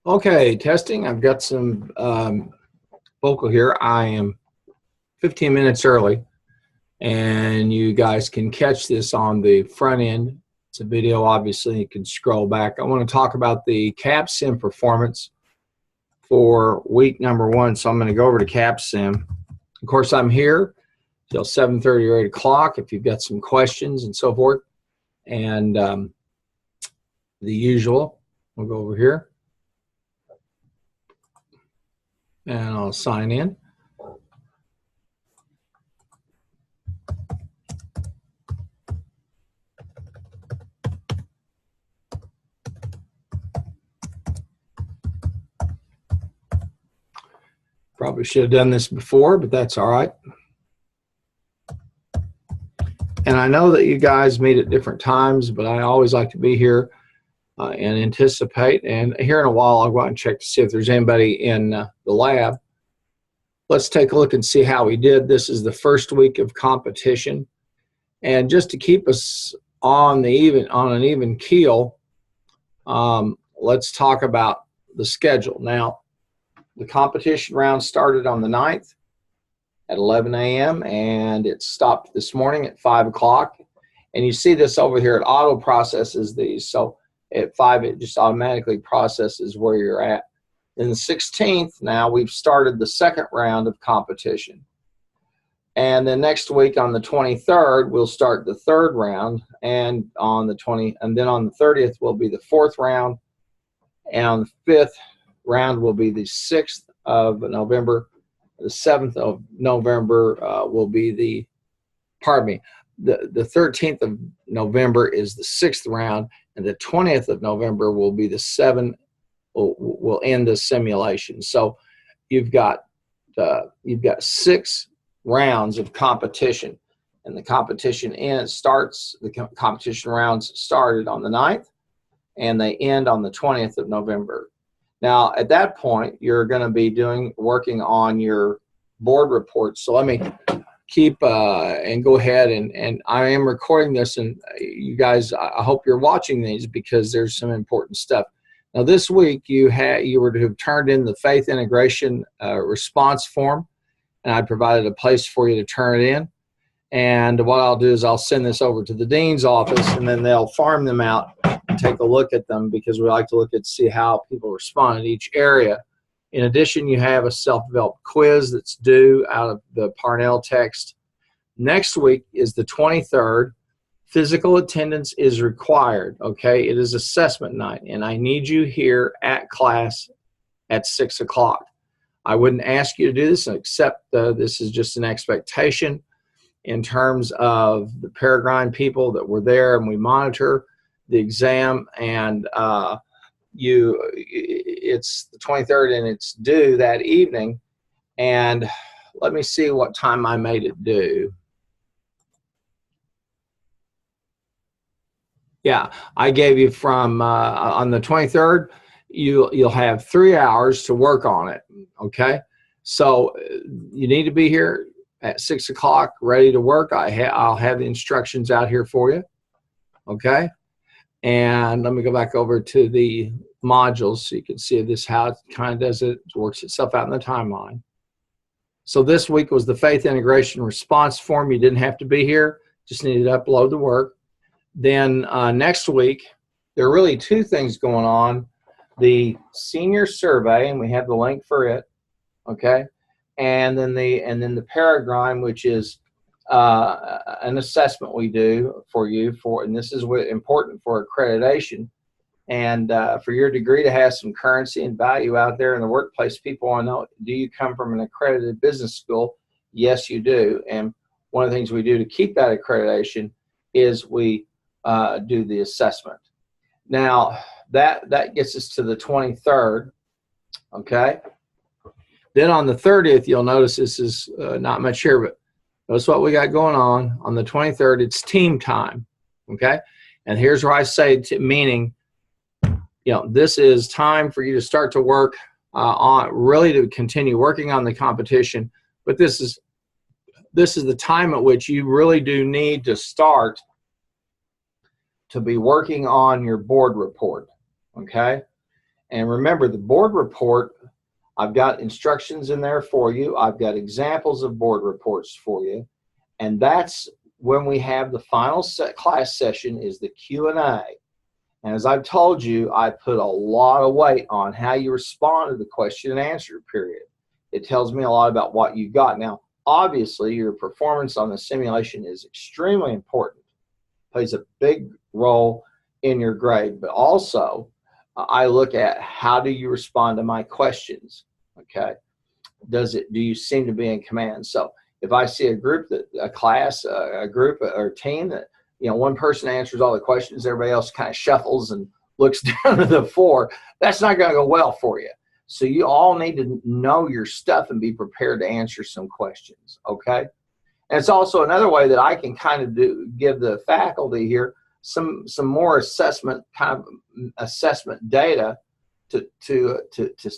Okay, testing. I've got some vocal here. I am 15 minutes early, and you guys can catch this on the front end. It's a video, obviously. You can scroll back. I want to talk about the CapSim performance for week number 1. So I'm going to go over to CapSim. Of course, I'm here till 7:30 or 8 o'clock if you've got some questions and so forth. And the usual, we'll go over here. And I'll sign in. Probably should have done this before, but that's all right. And I know that you guys meet at different times, but I always like to be here and anticipate. And here in a while, I'll go out and check to see if there's anybody in the lab. Let's take a look and see how we did. This is the first week of competition. And just to keep us on an even keel, let's talk about the schedule. Now, the competition round started on the 9th at 11 a.m. and it stopped this morning at 5 o'clock. And you see this over here, it auto processes these. So at 5, it just automatically processes where you're at. Then the 16th, now we've started the second round of competition. And then next week on the 23rd, we'll start the third round. And on the 30th will be the fourth round. And on the 5th round will be the 6th of November. The 7th of November will be the 13th of November is the 6th round, and the 20th of November will be the 7th. Will end the simulation. So you've got 6 rounds of competition, and the competition The competition rounds started on the 9th, and they end on the 20th of November. Now, at that point, you're going to be working on your board reports. So let me keep and go ahead and I am recording this, and you guys, I hope you're watching these because there's some important stuff. Now, this week you were to have turned in the faith integration response form, and I provided a place for you to turn it in. And what I'll do is I'll send this over to the dean's office, and then they'll farm them out and take a look at them because we like to look at see how people respond in each area. In addition, you have a self-developed quiz that's due out of the Parnell text. Next week is the 23rd. Physical attendance is required, okay? It is assessment night, and I need you here at class at 6 o'clock. I wouldn't ask you to do this except this is just an expectation in terms of the Peregrine people that were there, and we monitor the exam, and it's the 23rd, and it's due that evening. And let me see what time I made it due. Yeah, I gave you from on the 23rd, you'll have 3 hours to work on it, okay? So you need to be here at 6 o'clock, ready to work. I'll have the instructions out here for you, okay? And let me go back over to the modules so you can see this, how it kind of does it, works itself out in the timeline. So this week was the faith integration response form. You didn't have to be here, just needed to upload the work. Then next week, there are really 2 things going on. The senior survey, and we have the link for it, okay? And then the Peregrine, which is an assessment we do for you and this is important for accreditation and for your degree to have some currency and value out there in the workplace. People want to know, do you come from an accredited business school? Yes, you do. And one of the things we do to keep that accreditation is we do the assessment. Now, that gets us to the 23rd, okay? Then on the 30th, you'll notice this is not much here, but notice what we got going on. On the 23rd, it's team time, okay? And here's where I say meaning, this is time for you to start to work really to continue working on the competition, but this is the time at which you really do need to start to be working on your board report, okay? And remember, the board report, I've got instructions in there for you. I've got examples of board reports for you. And that's when we have the final class session is the Q&A. And as I've told you, I put a lot of weight on how you respond to the question and answer period. It tells me a lot about what you got. Now, obviously, your performance on the simulation is extremely important. Plays a big role in your grade, but also I look at how do you respond to my questions, okay? Do you seem to be in command? So if I see a group, a class, a group or a team that, one person answers all the questions, everybody else kind of shuffles and looks down to the floor, that's not going to go well for you. So you all need to know your stuff and be prepared to answer some questions, okay? And it's also another way that I can kind of give the faculty here some more assessment data to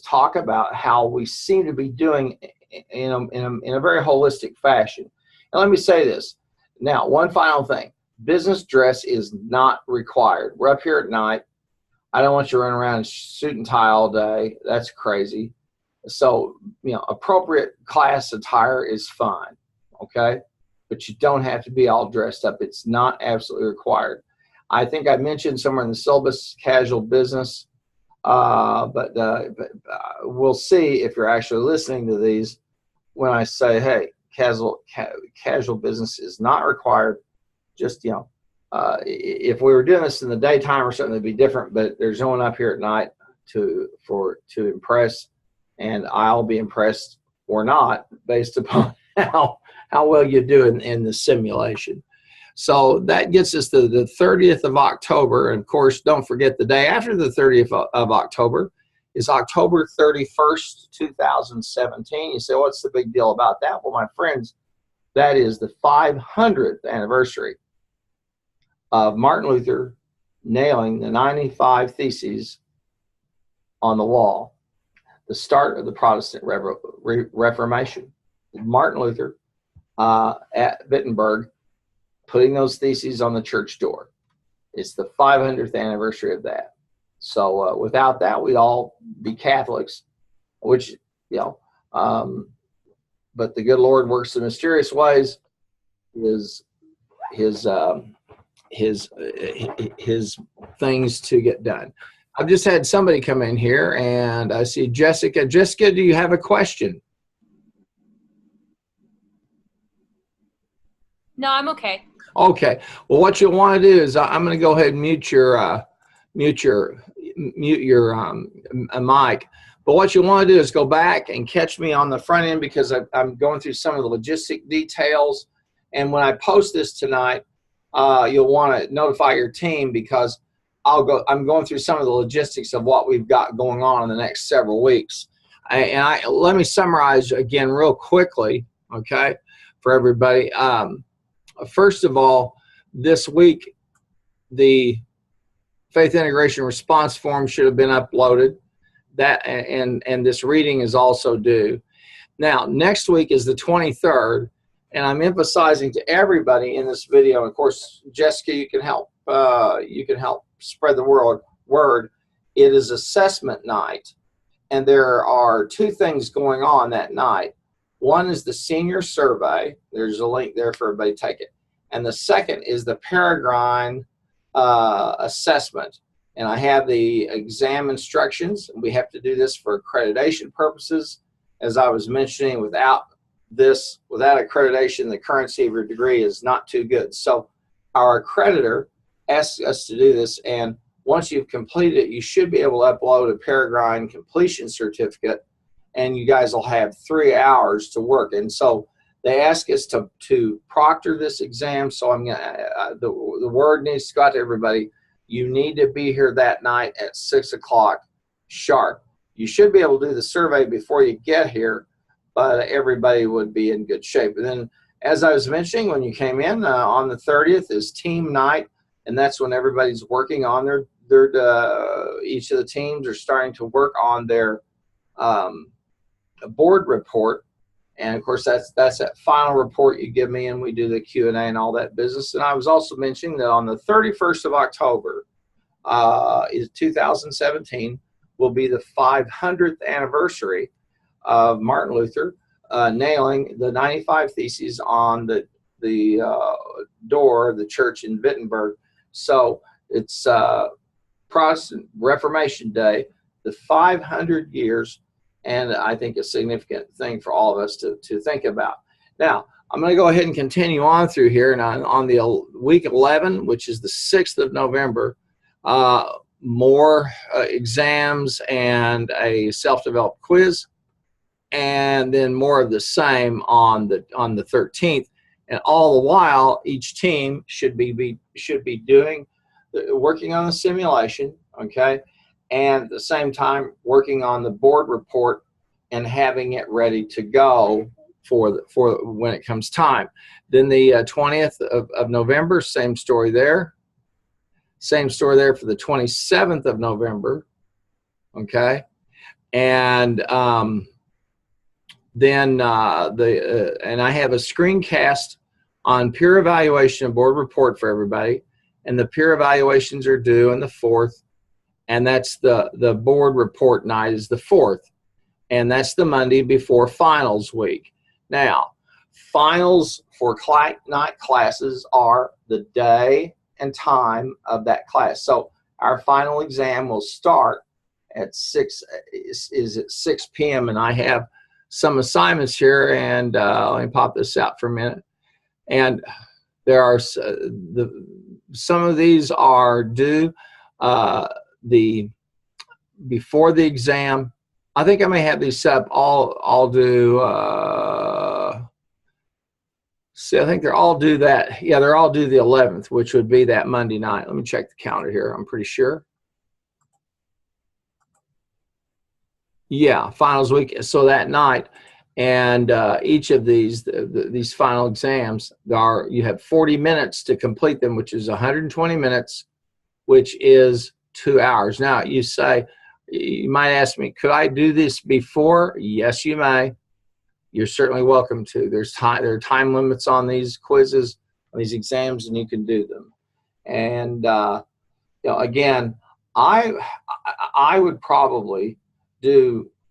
talk about how we seem to be doing in a very holistic fashion. And let me say this. Now, one final thing. Business dress is not required. We're up here at night. I don't want you to run around in suit and tie all day. That's crazy. So, appropriate class attire is fine, okay? But you don't have to be all dressed up. It's not absolutely required. I think I mentioned somewhere in the syllabus casual business, but we'll see if you're actually listening to these when I say, hey, casual business is not required. Just, if we were doing this in the daytime or something, it'd be different, but there's no one up here at night to impress, and I'll be impressed or not based upon how well you do in the simulation. So that gets us to the 30th of October. And of course, don't forget the day after the 30th of October is October 31st, 2017. You say, what's the big deal about that? Well, my friends, that is the 500th anniversary of Martin Luther nailing the 95 Theses on the wall, the start of the Protestant Reformation. Martin Luther at Wittenberg putting those theses on the church door. It's the 500th anniversary of that. So without that, we'd all be Catholics, which, but the good Lord works in mysterious ways. His things to get done. I've just had somebody come in here, and I see Jessica. Jessica, do you have a question? No, I'm okay. Okay. Well, what you'll want to do is I'm going to go ahead and mute your mic. But what you want to do is go back and catch me on the front end, because I'm going through some of the logistic details. And when I post this tonight, you'll want to notify your team, because I'm going through some of the logistics of what we've got going on in the next several weeks. Let me summarize again real quickly, okay, for everybody. First of all, this week, the Faith Integration Response Form should have been uploaded. And this reading is also due. Now, next week is the 23rd, and I'm emphasizing to everybody in this video, and of course, Jessica, you can help spread the word. It is assessment night, and there are two things going on that night. One is the senior survey. There's a link there for everybody to take it. And the second is the Peregrine assessment. And I have the exam instructions. We have to do this for accreditation purposes. As I was mentioning, without accreditation, the currency of your degree is not too good. So our accreditor asks us to do this, and once you've completed it, you should be able to upload a Peregrine completion certificate, and you guys will have 3 hours to work. And so they ask us to proctor this exam. So I'm gonna the word needs to go out to everybody. You need to be here that night at 6 o'clock sharp. You should be able to do the survey before you get here, but everybody would be in good shape. And then, as I was mentioning, when you came in on the 30th is team night, and that's when everybody's working on their each of the teams are starting to work on their board report. And of course, that's that final report you give me, and we do the Q&A and all that business. And I was also mentioning that on the 31st of October is 2017, will be the 500th anniversary of Martin Luther nailing the 95 Theses on the door of the church in Wittenberg. So it's Protestant Reformation Day, the 500 years, and I think a significant thing for all of us to think about. Now, I'm going to go ahead and continue on through here, and on the week 11, which is the 6th of November, more exams and a self-developed quiz, and then more of the same on the 13th. And all the while, each team should be working on the simulation, okay, and at the same time working on the board report and having it ready to go for when it comes time. Then the 20th of November, same story there. Same story there for the 27th of November, okay, and then and I have a screencast on peer evaluation and board report for everybody, and the peer evaluations are due on the 4th, and that's the board report night is the 4th, and that's the Monday before finals week. Now, finals for night classes are the day and time of that class. So our final exam will start at 6 p.m. and I have some assignments here, and let me pop this out for a minute. And there are some of these are due before the exam. I think I may have these set up all due. See, I think they're all due that. Yeah, they're all due the 11th, which would be that Monday night. Let me check the calendar here. I'm pretty sure. Yeah, finals week. So that night, and each of these final exams you have 40 minutes to complete them, which is 120 minutes, which is 2 hours. Now you might ask me, could I do this before? Yes, you may. You're certainly welcome to. There are time limits on these quizzes, on these exams, and you can do them. And again, I would probably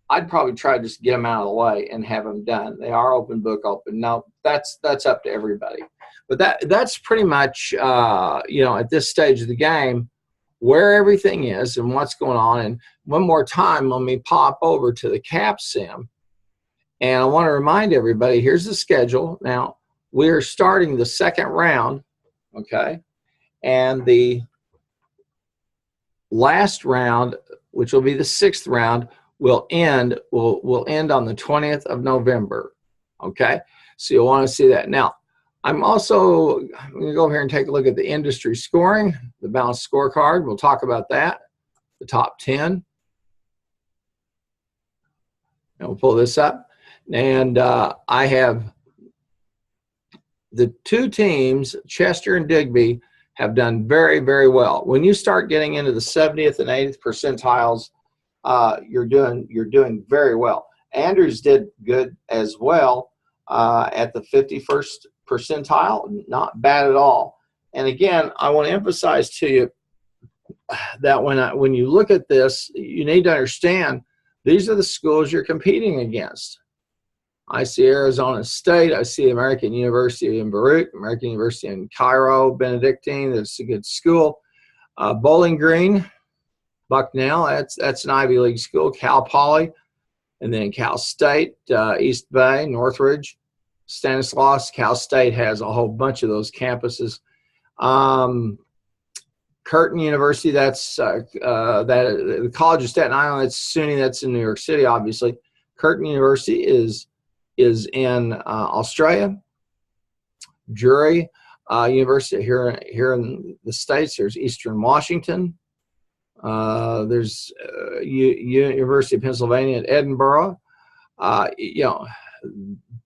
I'd probably try to just get them out of the way and have them done. They are open book open. Now that's up to everybody. But that's pretty much at this stage of the game where everything is and what's going on. And one more time, let me pop over to the CAP Sim. And I want to remind everybody, here's the schedule. Now, we're starting the second round, okay? And the last round, which will be the 6th round, will end on the 20th of November, okay? So you'll want to see that. Now, I'm going to go over here and take a look at the industry scoring, the balanced scorecard. We'll talk about that, the top 10. And we'll pull this up. And I have the two teams, Chester and Digby, have done very, very well. When you start getting into the 70th and 80th percentiles, you're doing very well. Andrews did good as well at the 51st percentile, not bad at all. And again, I want to emphasize to you that when you look at this, you need to understand these are the schools you're competing against. I see Arizona State. I see American University in Beirut, American University in Cairo, Benedictine. That's a good school. Bowling Green, Bucknell. That's an Ivy League school. Cal Poly, and then Cal State, East Bay, Northridge, Stanislaus. Cal State has a whole bunch of those campuses. Curtin University. That's the College of Staten Island. That's SUNY. That's in New York City, obviously. Curtin University is in Australia. Drury University here in the States. There's Eastern Washington. There's University of Pennsylvania at Edinburgh.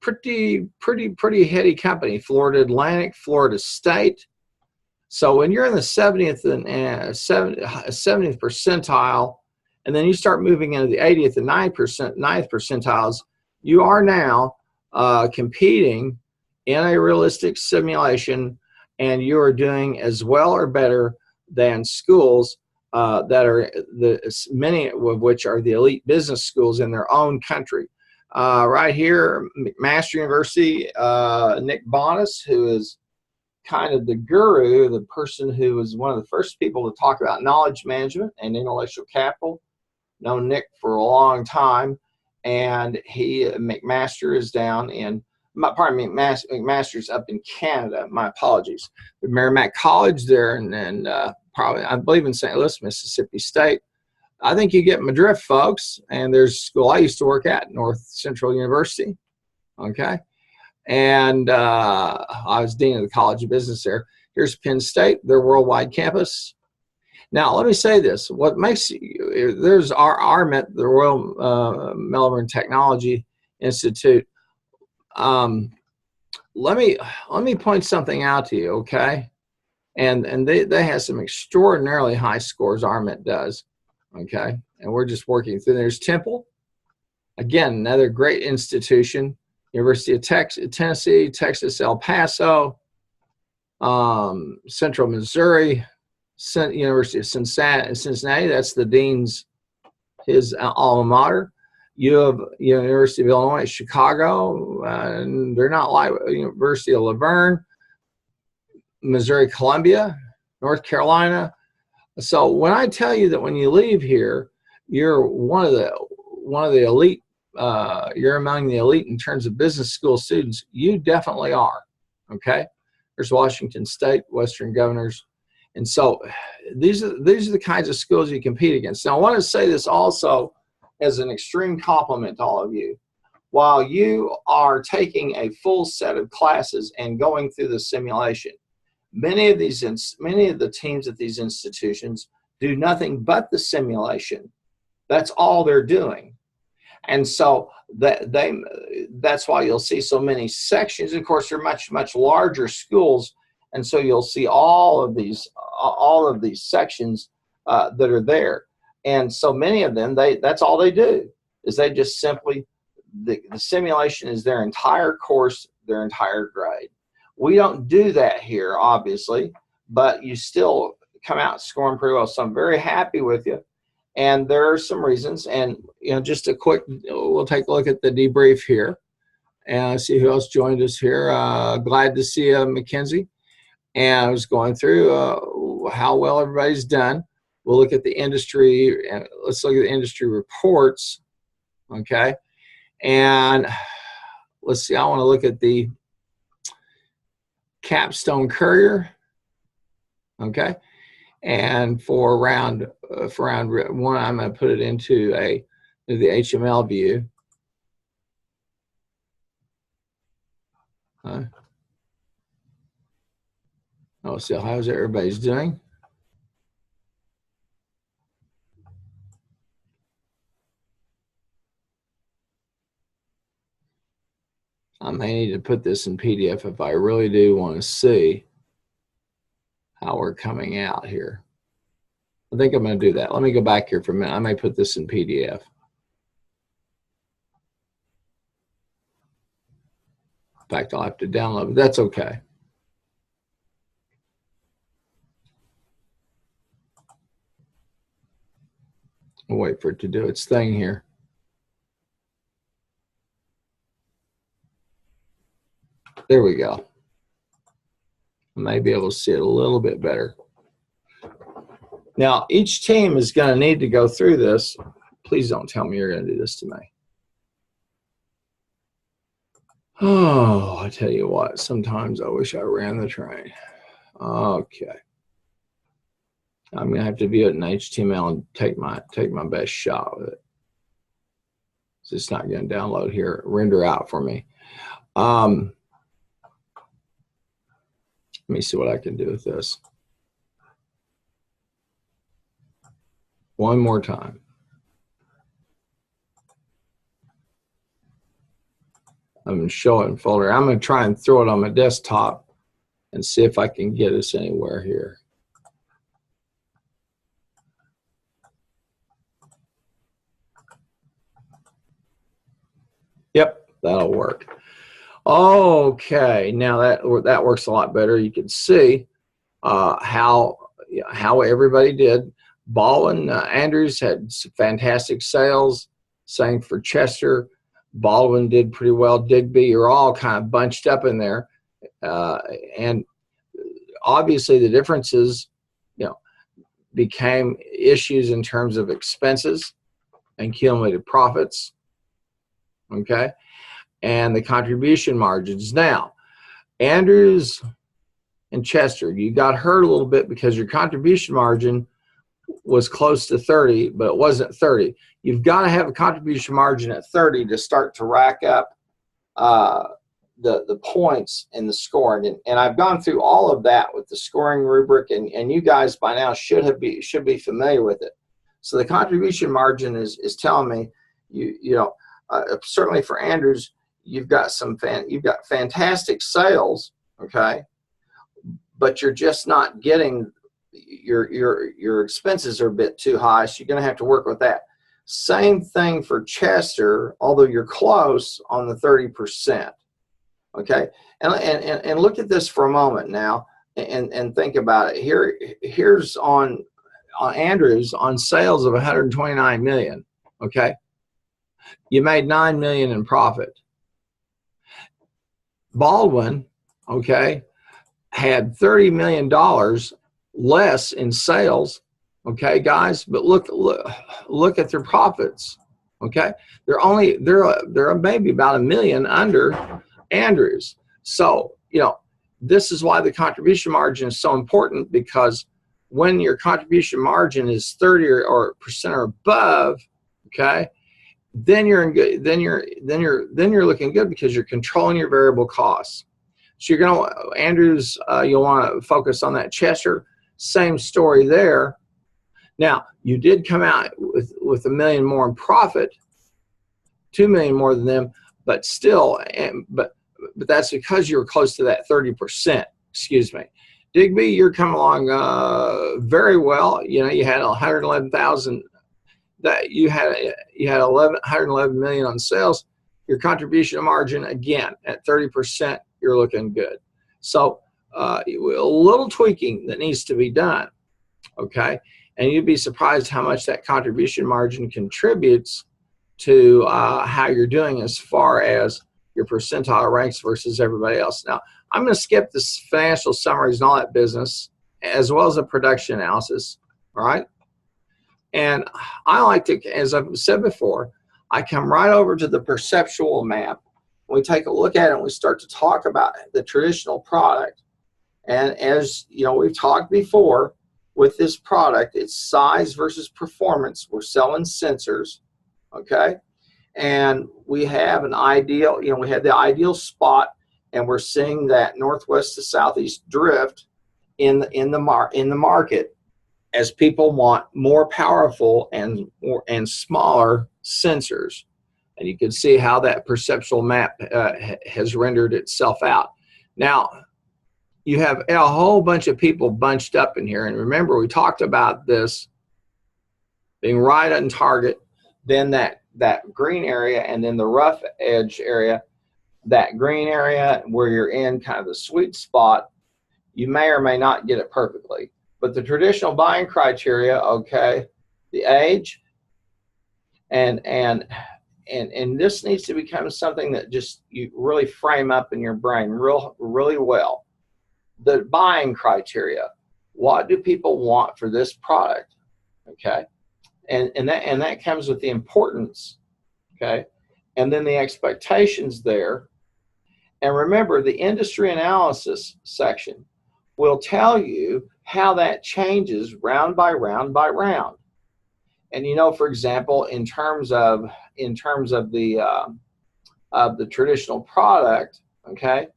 Pretty heady company. Florida Atlantic, Florida State. So when you're in the 70th and 70th percentile, and then you start moving into the 80th and 9th percentiles, you are now competing in a realistic simulation, and you are doing as well or better than schools that are many of which are the elite business schools in their own country. Right here, McMaster University, Nick Bonas, who is kind of the guru, the person who was one of the first people to talk about knowledge management and intellectual capital. Known Nick for a long time, and McMaster is down in, pardon me, McMaster's up in Canada. My apologies. Merrimack College there, and probably, I believe, in St. Louis, Mississippi State. I think you get my drift, folks. And there's a school I used to work at, North Central University. Okay. And I was dean of the College of Business there. Here's Penn State, their worldwide campus. Now, let me say this. What makes there's RMIT, the Royal Melbourne Technology Institute. Let me point something out to you, okay? And they have some extraordinarily high scores, RMIT does, okay? And we're just working through. There's Temple, again, another great institution. University of Tennessee, Texas, El Paso, Central Missouri, University of Cincinnati, that's the dean's, his alma mater. You have University of Illinois, Chicago, and they're not like University of Laverne, Missouri, Columbia, North Carolina. So when I tell you that when you leave here, you're one of the elite, you're among the elite in terms of business school students, you definitely are. Okay, there's Washington State, Western Governors. And so these are the kinds of schools you compete against. Now, I want to say this also as an extreme compliment to all of you. While you are taking a full set of classes and going through the simulation, many of the teams at these institutions do nothing but the simulation. That's all they're doing. And so that's why you'll see so many sections. Of course, they're much, much larger schools. And so you'll see all of these sections that are there. And so many of them, that's all they do, is they just simply, the simulation is their entire course, their entire grade. We don't do that here, obviously, but you still come out scoring pretty well. So I'm very happy with you. And there are some reasons. And, just a quick, we'll take a look at the debrief here. And see who else joined us here. Glad to see you, Mackenzie. And I was going through how well everybody's done. We'll look at the industry, and let's look at the industry reports, okay? And let's see, I want to look at the Capstone Courier, okay? And for round one, I'm going to put it into the HML view. So how's everybody's doing? I may need to put this in PDF if I really do want to see how we're coming out here. I think I'm going to do that. Let me go back here for a minute. I may put this in PDF. In fact, I'll have to download it. That's okay. I'll wait for it to do its thing here. There we go. I may be able to see it a little bit better. Now, each team is going to need to go through this. Please don't tell me you're going to do this to me. Oh, I tell you what, sometimes I wish I ran the train. Okay. I'm going to have to view it in HTML and take my best shot with it. So it's not going to download here, render out for me. Let me see what I can do with this. One more time. I'm going to show it in folder. I'm going to try and throw it on my desktop and see if I can get us anywhere here. Yep, that'll work. Okay, now that works a lot better. You can see how everybody did. Baldwin, Andrews had fantastic sales. Same for Chester. Baldwin did pretty well. Digby, you're all kind of bunched up in there. And obviously the differences, became issues in terms of expenses and cumulative profits, okay, and the contribution margins. Now, Andrews and Chester, you got hurt a little bit because your contribution margin was close to 30, but it wasn't 30. You've got to have a contribution margin at 30 to start to rack up the points in the scoring. And I've gone through all of that with the scoring rubric, and you guys by now should be familiar with it. So the contribution margin is telling me certainly for Andrews, you've got fantastic sales, okay, but you're just not getting your expenses are a bit too high, so you're going to have to work with that. Same thing for Chester, although you're close on the 30%. Okay, and look at this for a moment now, and think about it. Here's on Andrews on sales of 129 million. Okay, you made 9 million in profit. Baldwin, okay, had $30 million less in sales. Okay, guys, but look at their profits. Okay, they're maybe about $1 million under Andrews. So this is why the contribution margin is so important, because when your contribution margin is 30 or percent or above, okay, then you're in good. Then you're looking good because you're controlling your variable costs. So you're going to Andrews. You'll want to focus on that. Chester, same story there. Now you did come out with $1 million more in profit, $2 million more than them, but still, but that's because you're close to that 30%. Excuse me. Digby, you're coming along very well. You had 111,000. That you had 111 million on sales. Your contribution margin again at 30%. You're looking good. So a little tweaking that needs to be done. Okay, and you'd be surprised how much that contribution margin contributes to how you're doing as far as your percentile ranks versus everybody else. Now, I'm going to skip the financial summaries and all that business, as well as the production analysis, all right? And I like to, as I've said before, I come right over to the perceptual map. We take a look at it and we start to talk about the traditional product. And as we've talked before, with this product, it's size versus performance. We're selling sensors, okay? And we have an ideal, we had the ideal spot, and we're seeing that northwest to southeast drift in the market as people want more powerful and smaller sensors. And you can see how that perceptual map has rendered itself out. Now, you have a whole bunch of people bunched up in here. And remember, we talked about this being right on target, then that green area, and then the rough edge area. That green area where you're in kind of the sweet spot, you may or may not get it perfectly. But the traditional buying criteria, okay, the age, and this needs to become something that just you really frame up in your brain really well. The buying criteria, what do people want for this product, okay? And that comes with the importance, okay? And then the expectations there. And remember, the industry analysis section will tell you how that changes round by round by round. And for example, in terms of the traditional product, okay,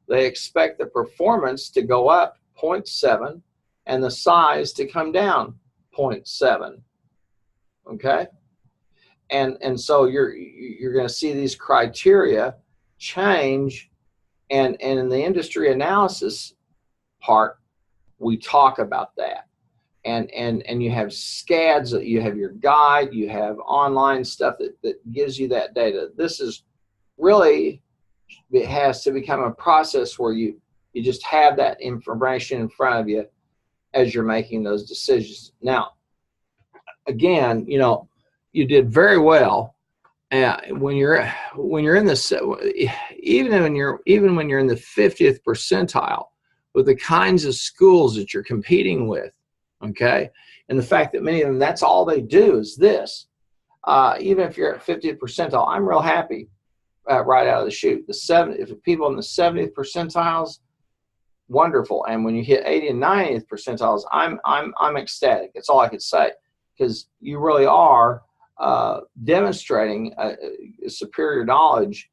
they expect the performance to go up 0.7 and the size to come down 0.7. Okay, and so you're going to see these criteria change, and in the industry analysis part, we talk about that, and you have SCADs, you have your guide, you have online stuff that gives you that data. This is really, it has to become a process where you just have that information in front of you as you're making those decisions. Now, again, you know, you did very well. When you're in the, even when you're in the 50th percentile with the kinds of schools that you're competing with, okay, and the fact that many of them, that's all they do is this. Even if you're at 50th percentile, I'm real happy right out of the chute. If people in the 70th percentiles, wonderful. And when you hit 80 and 90th percentiles, I'm ecstatic. That's all I could say, because you really are demonstrating a superior knowledge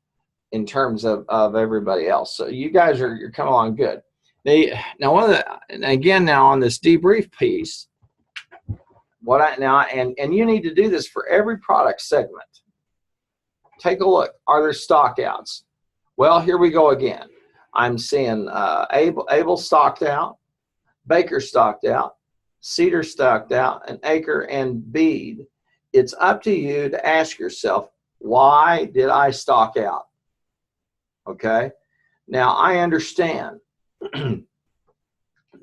in terms of everybody else. So you guys you're coming along good. Now on this debrief piece, and you need to do this for every product segment. Take a look. Are there stock outs? Well, here we go again. I'm seeing Able stocked out, Baker stocked out, Cedar stocked out, and Acre and Bead. It's up to you to ask yourself, why did I stock out? Okay. Now I understand that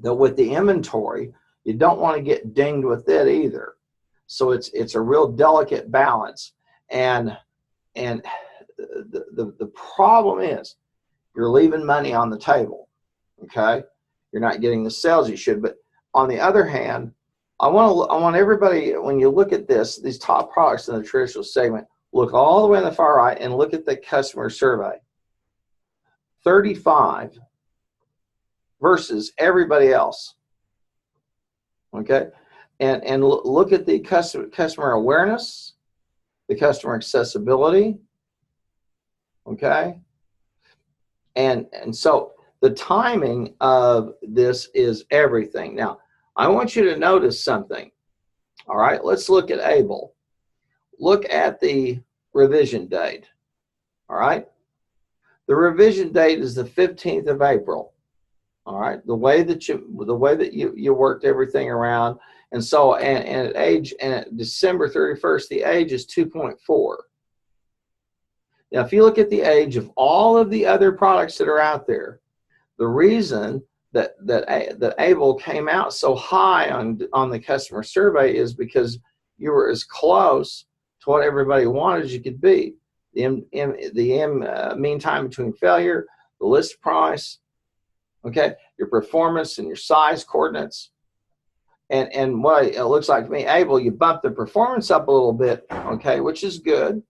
with the inventory, you don't want to get dinged with it either. So it's a real delicate balance. And the problem is you're leaving money on the table. Okay. You're not getting the sales you should. But on the other hand, I want everybody, when you look at these top products in the traditional segment, look all the way on the far right and look at the customer survey. 35 versus everybody else. Okay, and look at the customer awareness, the customer accessibility. Okay, and so the timing of this is everything. Now, I want you to notice something. All right, let's look at Able. Look at the revision date. All right, the revision date is the 15th of April. All right, the way that you worked everything around, and so and at December 31st, the age is 2.4. Now, if you look at the age of all of the other products that are out there, the reason that Able came out so high on the customer survey is because you were as close to what everybody wanted as you could be. The mean time between failure, the list price, okay, your performance and your size coordinates, and what it looks like to me, Able, you bump the performance up a little bit, okay, which is good.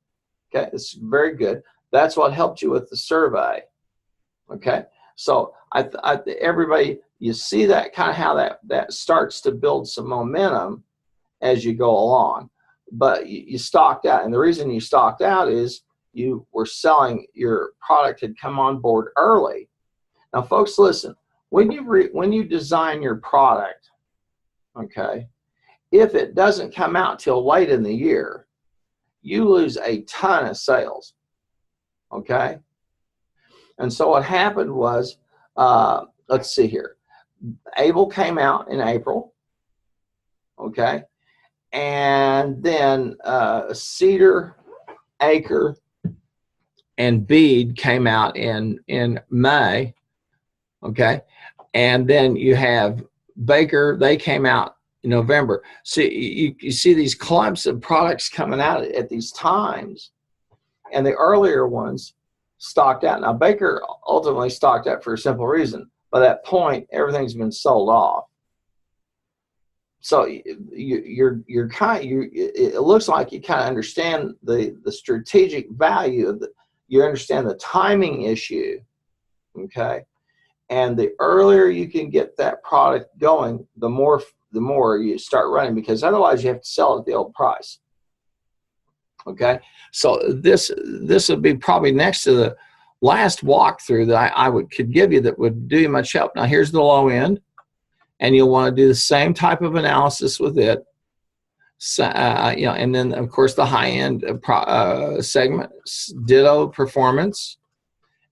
Okay, it's very good. That's what helped you with the survey. Okay, so everybody, you see that kind of how that starts to build some momentum as you go along. But you stocked out, and the reason you stocked out is you were selling, your product had come on board early. Now, folks, listen. When you design your product, okay, if it doesn't come out till late in the year, you lose a ton of sales. Okay, and so what happened was, let's see here. Able came out in April. Okay, and then Cedar, Acre, and Bead came out in May. Okay, and then you have Baker, they came out in November. So you see these clumps of products coming out at these times, and the earlier ones stocked out. Now, Baker ultimately stocked out for a simple reason. By that point, everything's been sold off. So it looks like you kind of understand the strategic value of you understand the timing issue, okay? And the earlier you can get that product going, the more you start running, because otherwise you have to sell it at the old price. Okay, so this would be probably next to the last walkthrough that I could give you that would do you much help. Now, here's the low end, and you'll want to do the same type of analysis with it. So, and then of course the high end segment, ditto performance.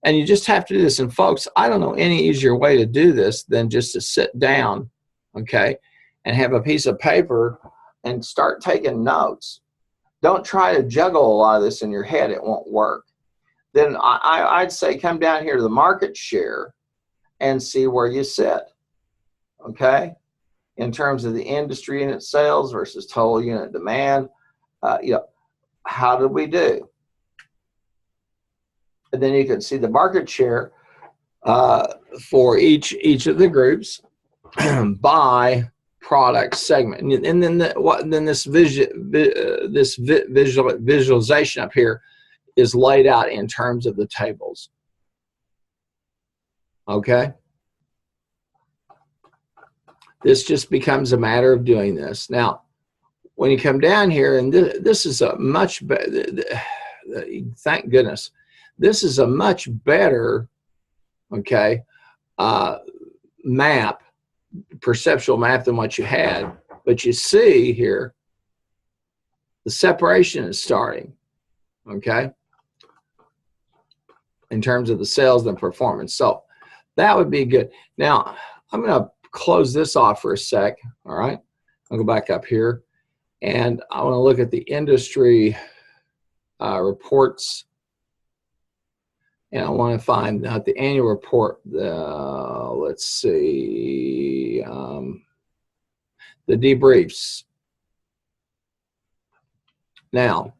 And you just have to do this. And folks, I don't know any easier way to do this than just to sit down, okay, and have a piece of paper and start taking notes. Don't try to juggle a lot of this in your head. It won't work. Then I'd say come down here to the market share and see where you sit, okay, in terms of the industry unit sales versus total unit demand. You know, how did we do? And then you can see the market share for each of the groups by product segment, and then this visualization up here is laid out in terms of the tables. Okay, this just becomes a matter of doing this. Now, when you come down here, and this is a much better, thank goodness, this is a much better, okay, map, perceptual map than what you had. But you see here, the separation is starting, okay, in terms of the sales and performance. So that would be good. Now, I'm going to close this off for a sec, all right? I'll go back up here, and I want to look at the industry reports, and I want to find out the annual report. Let's see, the debriefs. Now,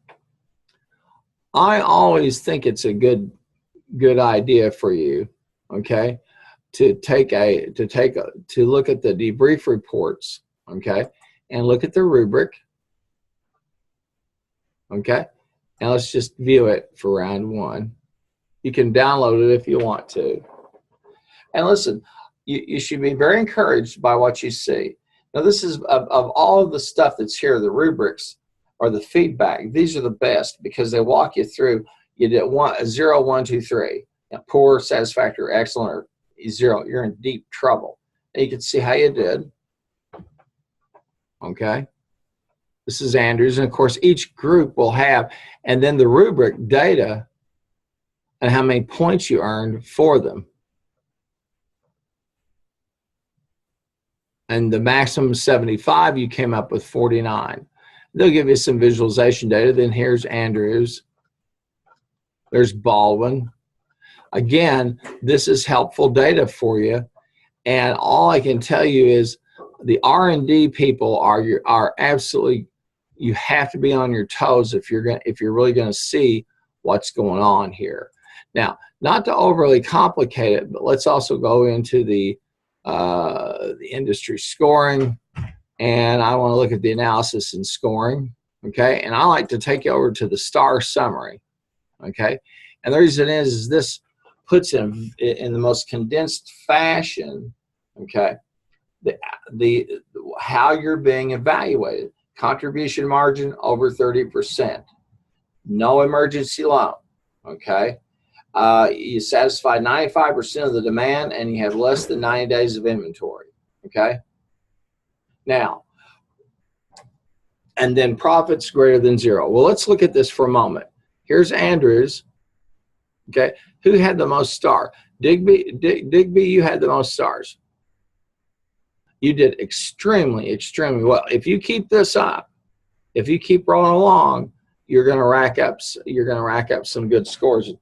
I always think it's a good idea for you, okay, to look at the debrief reports, okay, and look at the rubric, okay. Now let's just view it for round one. You can download it if you want to. And listen, you should be very encouraged by what you see. Now, this is of all of the stuff that's here, the rubrics or the feedback, these are the best because they walk you through. You did 0, 1, 2, 3. Now, poor, satisfactory, excellent, or 0. You're in deep trouble. And you can see how you did. Okay. This is Andrews. And of course, each group will have, and then the rubric data and how many points you earned for them. And the maximum 75, you came up with 49. They'll give you some visualization data. Then here's Andrews. There's Baldwin. Again, this is helpful data for you. And all I can tell you is the R&D people are absolutely, you have to be on your toes if you're really going to see what's going on here. Now, not to overly complicate it, but let's also go into the industry scoring, and I want to look at the analysis and scoring, okay? And I like to take you over to the star summary, okay? And the reason is this puts in the most condensed fashion, okay, the how you're being evaluated. Contribution margin over 30%. No emergency loan, okay? You satisfy 95% of the demand and you have less than 90 days of inventory, okay? Now, and then profits greater than 0. Well, let's look at this for a moment. Here's Andrews, okay? Who had the most star? Digby, you had the most stars. You did extremely, extremely well. If you keep this up, if you keep rolling along, you're going to rack up some good scores.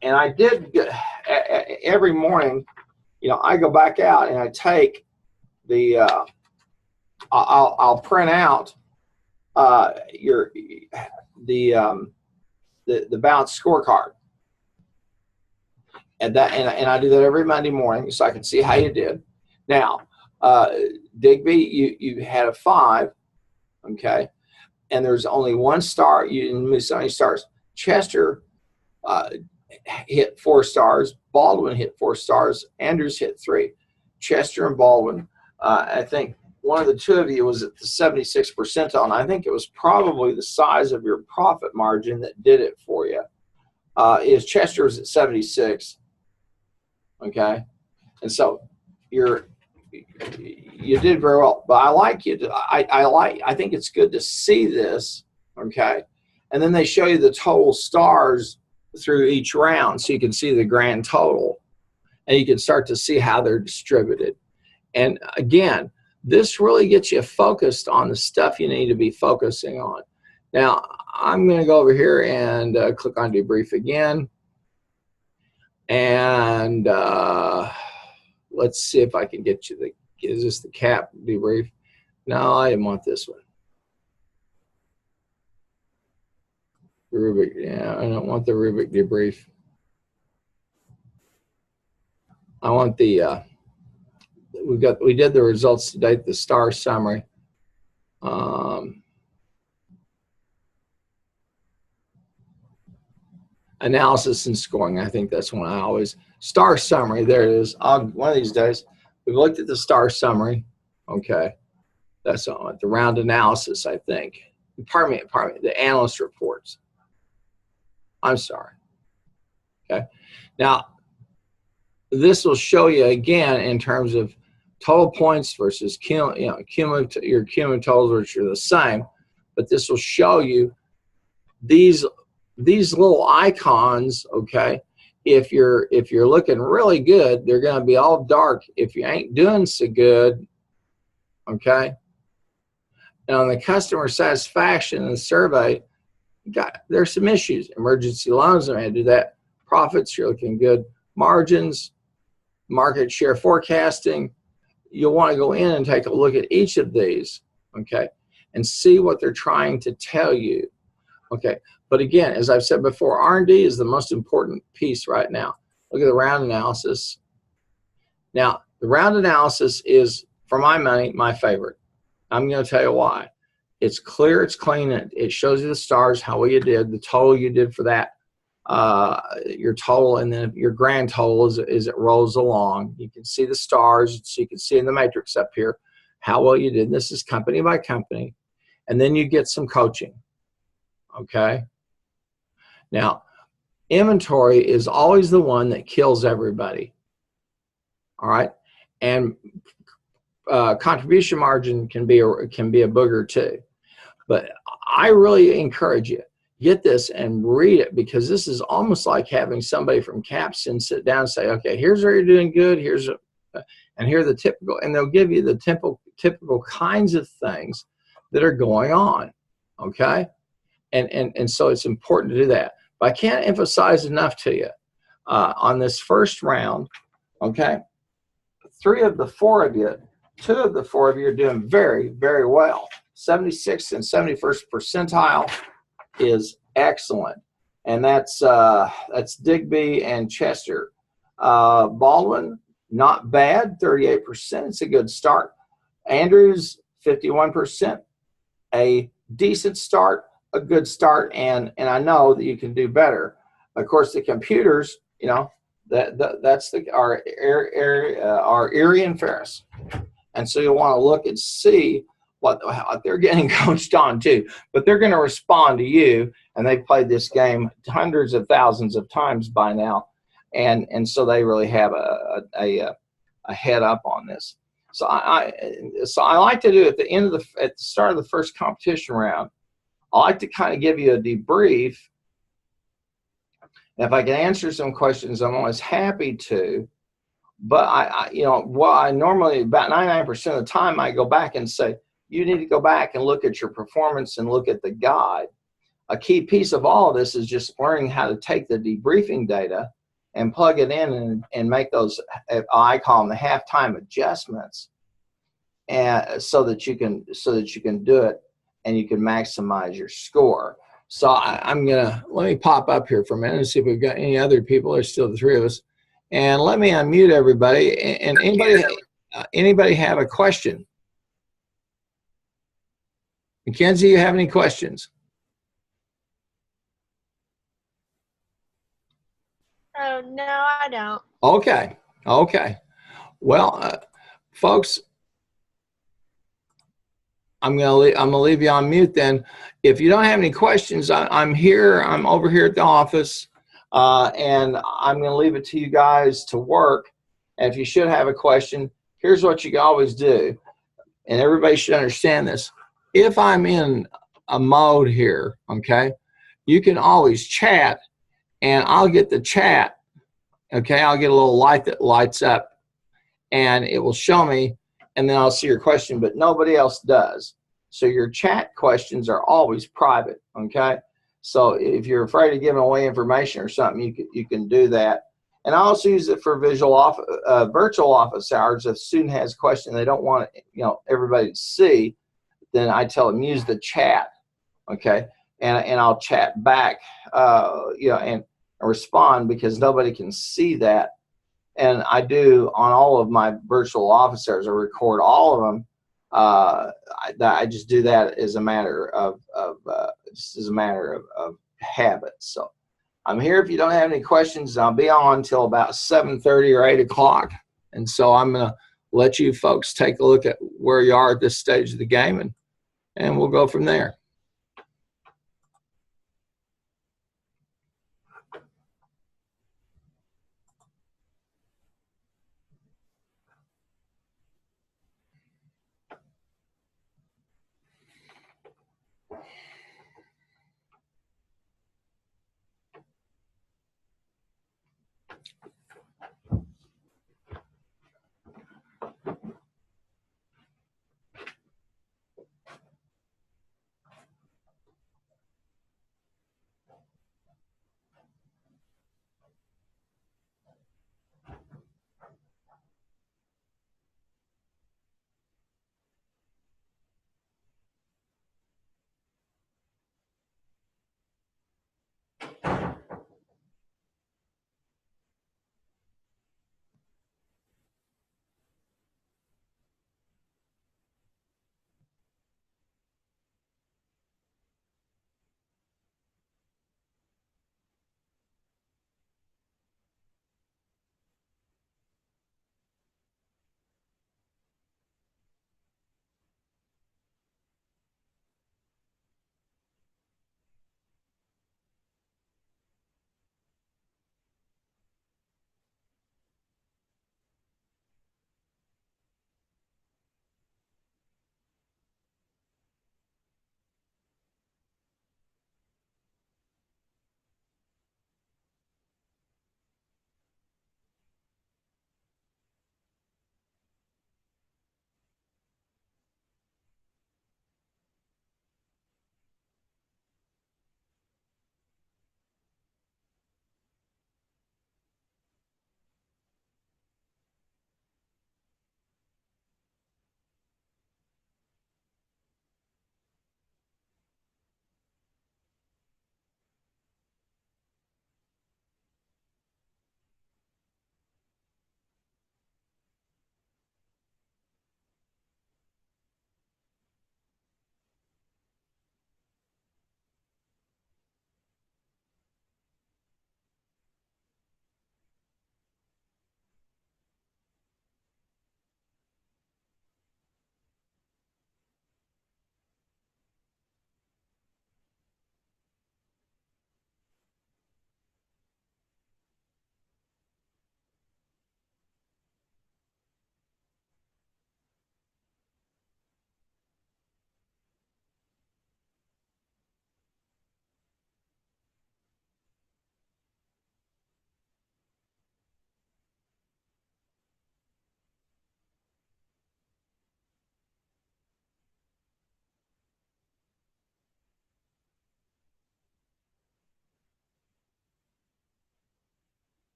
And I did every morning, you know, I go back out and I take the I'll print out the balanced scorecard, and I do that every Monday morning so I can see how you did. Now, Digby, you had a 5, okay, and there's only 1 star. You didn't miss any stars. Chester hit 4 stars. Baldwin hit 4 stars. Andrews hit 3. Chester and Baldwin, I think one of the two of you was at the 76th percentile, and I think it was probably the size of your profit margin that did it for you. Is Chester was at 76, okay, and so you did very well. But I like you. I think it's good to see this, okay, and then they show you the total stars through each round, so you can see the grand total, and you can start to see how they're distributed. And again, this really gets you focused on the stuff you need to be focusing on. Now, I'm going to go over here and click on debrief again. And let's see if I can get you is this the cap debrief? No, I didn't want this one. The Rubik, yeah, I don't want the Rubik debrief. I want the, we did the results to date, the star summary. Analysis and scoring, I think that's one I always, star summary, there it is. One of these days, we've looked at the star summary, okay. That's on the round analysis, I think. Pardon me, the analyst reports. I'm sorry, okay. Now, this will show you again in terms of total points versus cumulative, your cumulative totals, which are the same, but this will show you these little icons, okay. If you're looking really good, they're going to be all dark. If you ain't doing so good, okay. And on the customer satisfaction in the survey, there's some issues. Emergency loans, I had to do that. Profits, you're looking good. Margins, market share forecasting. You'll want to go in and take a look at each of these, okay, and see what they're trying to tell you, okay. But again, as I've said before, R&D is the most important piece right now. Look at the round analysis. Now, the round analysis is, for my money, my favorite. I'm going to tell you why. It's clear, it's clean, it shows you the stars, how well you did, the total you did for that, your total, and then your grand total as it rolls along. You can see the stars, so you can see in the matrix up here how well you did. This is company by company. And then you get some coaching, okay? Now, inventory is always the one that kills everybody, all right? And contribution margin can be a booger too. But I really encourage you, get this and read it, because this is almost like having somebody from Capstone sit down and say, okay, here's where you're doing good, and here are the typical, and they'll give you the typical kinds of things that are going on, okay? And so it's important to do that. But I can't emphasize enough to you on this first round, okay? 2 of the 4 of you are doing very, very well. 76th and 71st percentile is excellent, and that's Digby and Chester. Baldwin, not bad, 38%. It's a good start. Andrews, 51%, a decent start, a good start, and I know that you can do better. Of course, the computers, you know, that's our Erie and Ferris, and so you'll want to look and see what they're getting coached on too. But they're going to respond to you, and they've played this game hundreds of thousands of times by now, and so they really have a head up on this. So I like to do at the start of the first competition round, I like to kind of give you a debrief. And if I can answer some questions, I'm always happy to. But I normally, about 99% of the time, I go back and say, you need to go back and look at your performance and look at the guide. A key piece of all of this is just learning how to take the debriefing data and plug it in and make those, I call them the halftime adjustments, and so that you can do it and you can maximize your score. So let me pop up here for a minute and see if we've got any other people. There's still the 3 of us. And let me unmute everybody. And anybody have a question? Mackenzie, you have any questions? Oh, no, I don't. Okay. Well, folks, I'm gonna leave you on mute then. If you don't have any questions, I'm over here at the office, and I'm gonna leave it to you guys to work. And if you should have a question, here's what you can always do, and everybody should understand this. If I'm in a mode here, okay, you can always chat, and I'll get the chat, okay, I'll get a little light that lights up, and it will show me, and then I'll see your question, but nobody else does. So your chat questions are always private, okay? So if you're afraid of giving away information or something, you can do that. And I also use it for virtual office hours. If a student has a question they don't want everybody to see, then I tell them use the chat, okay? And I'll chat back, and respond because nobody can see that. And I do on all of my virtual office hours. I record all of them. I just do that as a matter of habit. So I'm here if you don't have any questions. I'll be on until about 7:30 or 8 o'clock. And so I'm going to let you folks take a look at where you are at this stage of the game, and we'll go from there.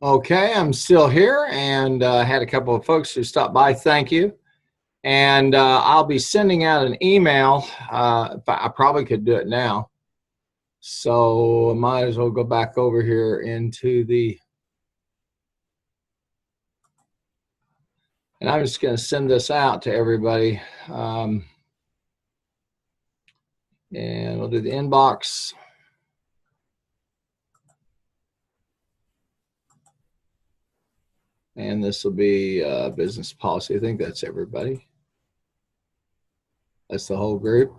Okay, I'm still here, and had a couple of folks who stopped by. Thank you. And I'll be sending out an email. I probably could do it now. So I might as well go back over here into the, and I'm just going to send this out to everybody. And we'll do the inbox. And this will be business policy. I think that's everybody. That's the whole group.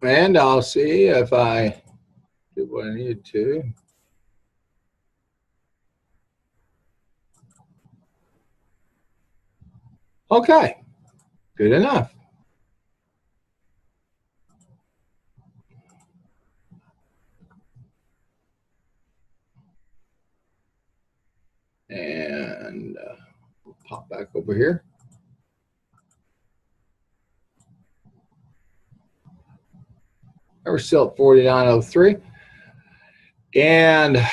And I'll see if I did what I needed to. Okay, good enough. And we'll pop back over here. We're still at 4903. And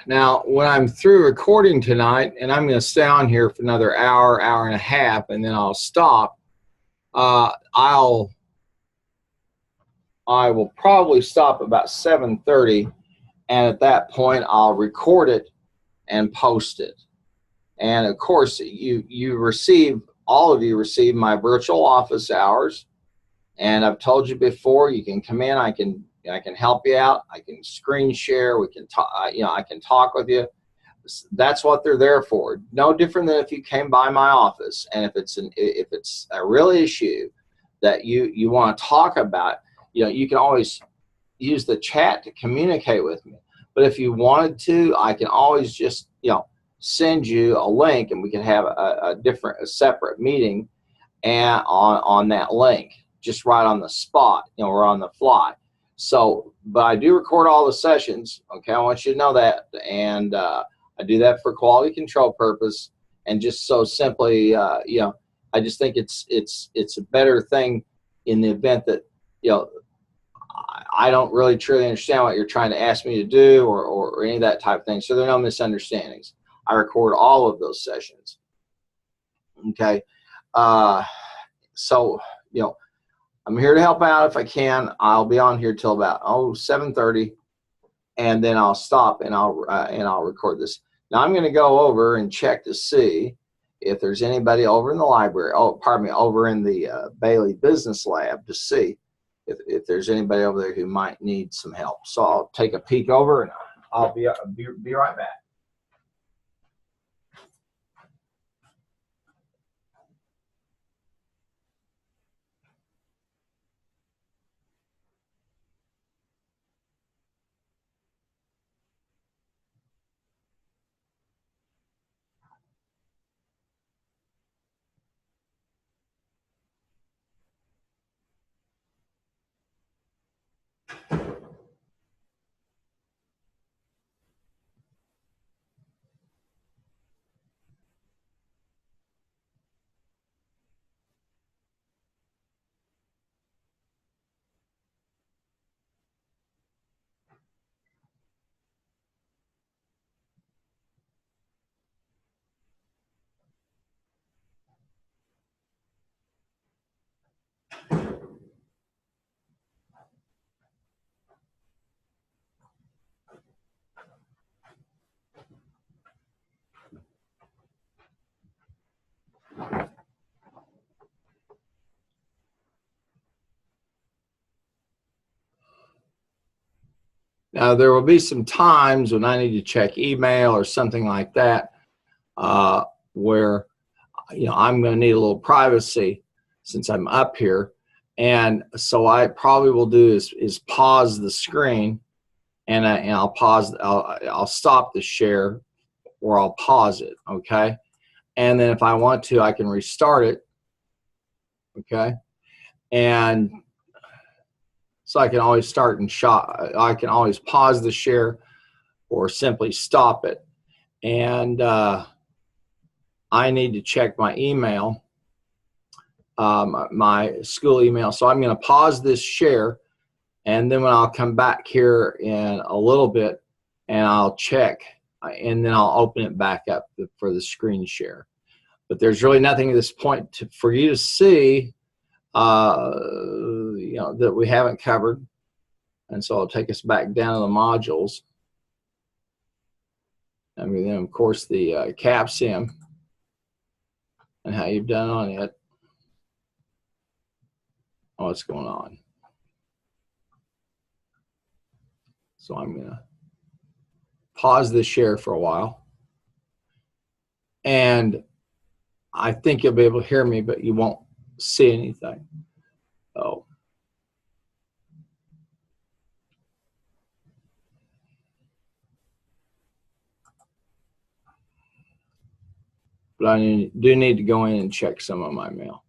now when I'm through recording tonight, and I'm going to stay on here for another hour, hour and a half, and then I'll stop, I will probably stop about 7:30, and at that point I'll record it and post it. And of course, all of you receive my virtual office hours. And I've told you before, you can come in. I can help you out. I can screen share. We can talk. I can talk with you. That's what they're there for. No different than if you came by my office. And if it's a real issue that you want to talk about, you can always use the chat to communicate with me. But if you wanted to, I can always just send you a link, and we can have a separate meeting, and on that link, just right on the spot, or on the fly. So, but I do record all the sessions. Okay, I want you to know that, and I do that for quality control purpose, and just so simply, I just think it's a better thing in the event that I don't really truly understand what you're trying to ask me to do, or any of that type of thing. So there are no misunderstandings. I record all of those sessions. Okay. So, I'm here to help out if I can. I'll be on here till about 7:30, and then I'll stop, and I'll record this. Now I'm going to go over and check to see if there's anybody over in the library. Over in the Bailey Business Lab, to see if there's anybody over there who might need some help. So I'll take a peek over, and I'll be right back. Now, there will be some times when I need to check email or something like that, where I'm going to need a little privacy since I'm up here, and so I probably will do is pause the screen, and I'll pause. I'll stop the share, or I'll pause it. Okay, and then if I want to, I can restart it. Okay, and so I can always start and I can always pause the share or simply stop it. And I need to check my email, my school email. So I'm going to pause this share, and then when I'll come back here in a little bit, and I'll check, and then I'll open it back up for the screen share. But there's really nothing at this point for you to see, that we haven't covered. And so I'll take us back down to the modules. And then, of course, the CAPSIM and how you've done on it. What's going on? So I'm going to pause the share for a while. And I think you'll be able to hear me, but you won't see anything. Oh. But I do need to go in and check some of my mail.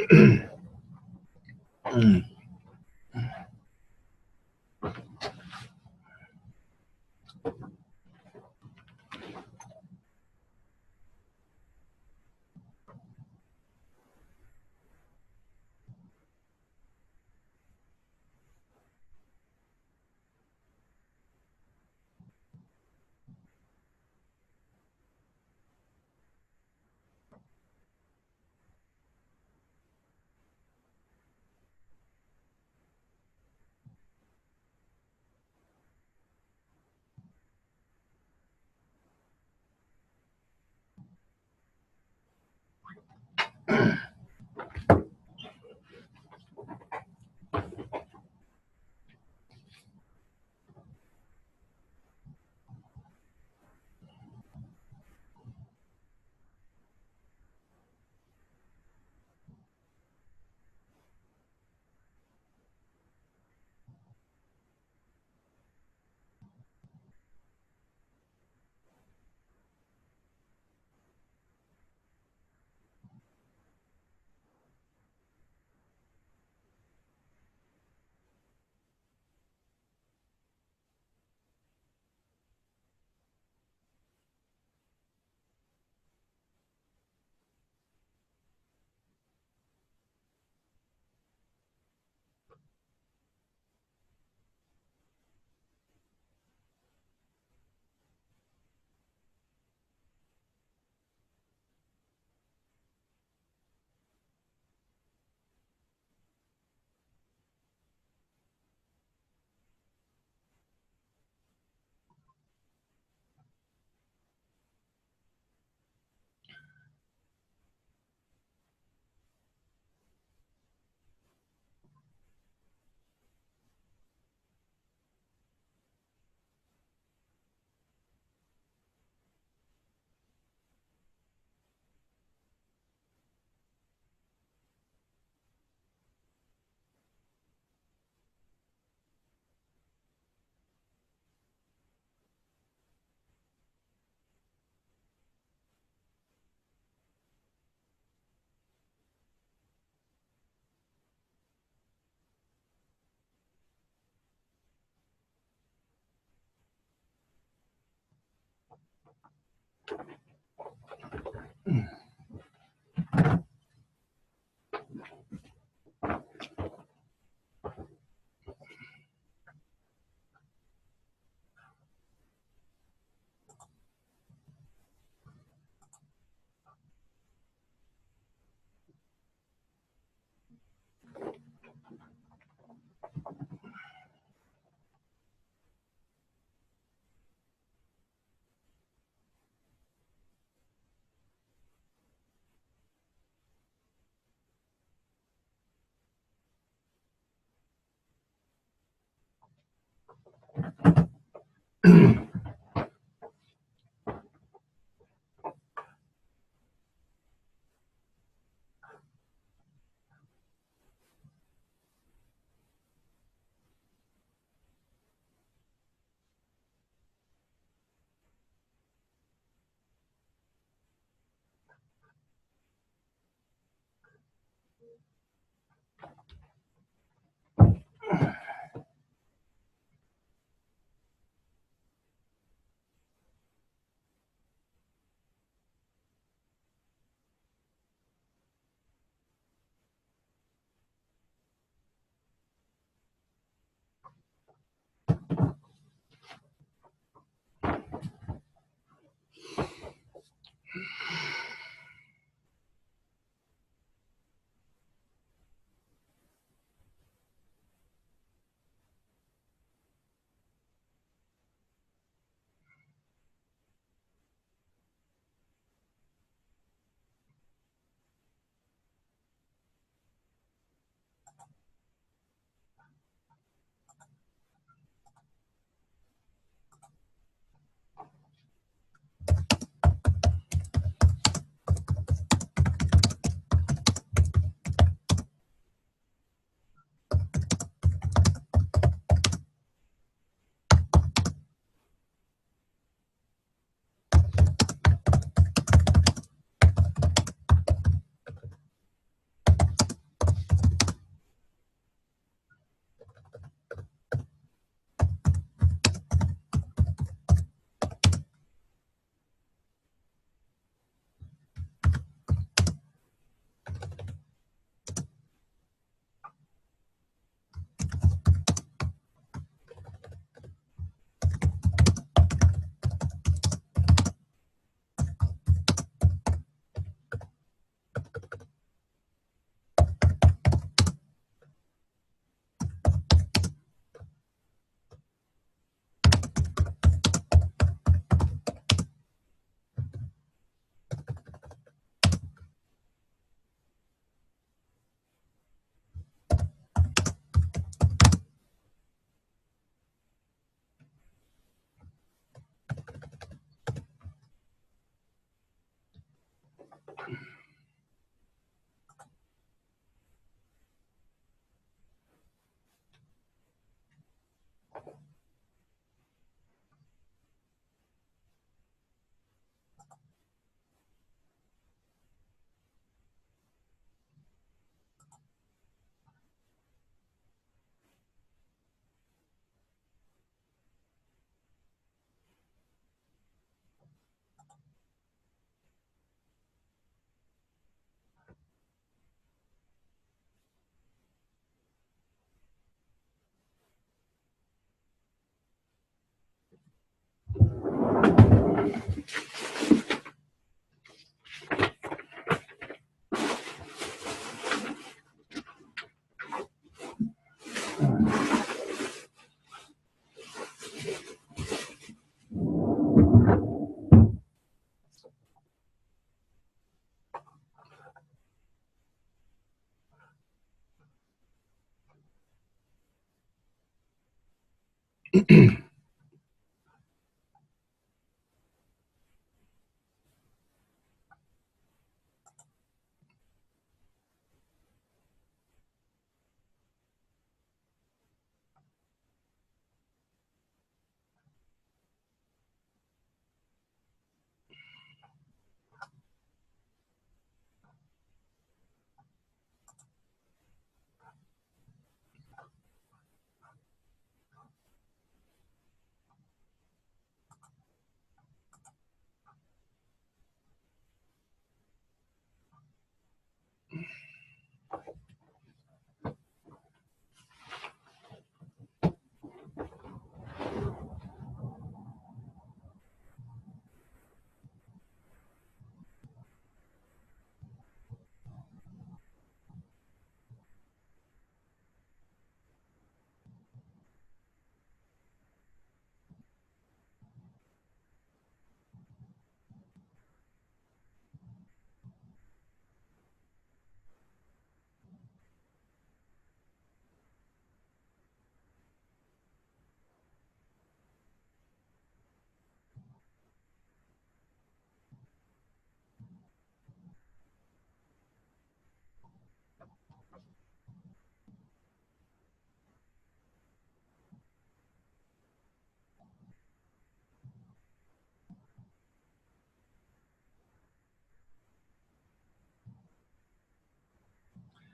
Mm.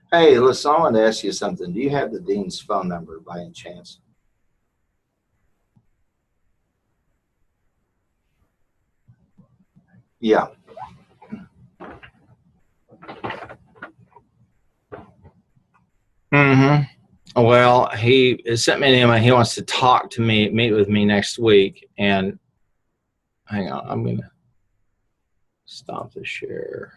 Hey, listen, I wanted to ask you something. Do you have the dean's phone number by any chance? Yeah. Well, he sent me an email. He wants to talk to me, meet with me next week. And hang on, I'm going to stop the share.